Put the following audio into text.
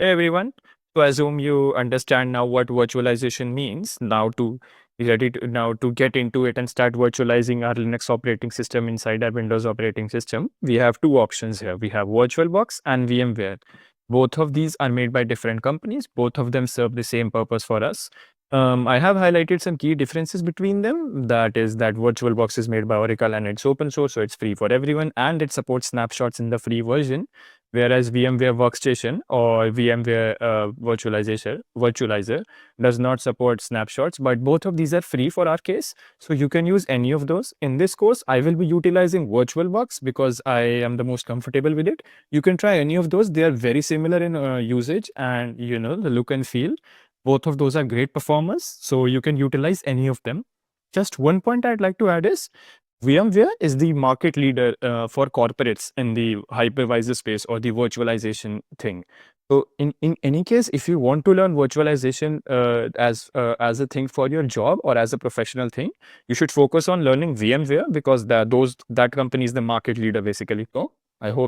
Hey everyone, to assume you understand now what virtualization means, now to get into it and start virtualizing our Linux operating system inside our Windows operating system, we have two options here. We have VirtualBox and VMware. Both of these are made by different companies. Both of them serve the same purpose for us. I have highlighted some key differences between them. That is that VirtualBox is made by Oracle and it's open source, so it's free for everyone, and it supports snapshots in the free version. Whereas VMware Workstation or VMware Virtualizer does not support snapshots, but both of these are free for our case. So you can use any of those. In this course, I will be utilizing VirtualBox because I am the most comfortable with it. You can try any of those. They are very similar in usage and the look and feel. Both of those are great performers. So you can utilize any of them. Just one point I'd like to add is VMware is the market leader for corporates in the hypervisor space or the virtualization thing. So in any case, if you want to learn virtualization as a thing for your job or as a professional thing, you should focus on learning VMware because that company is the market leader basically. So I hope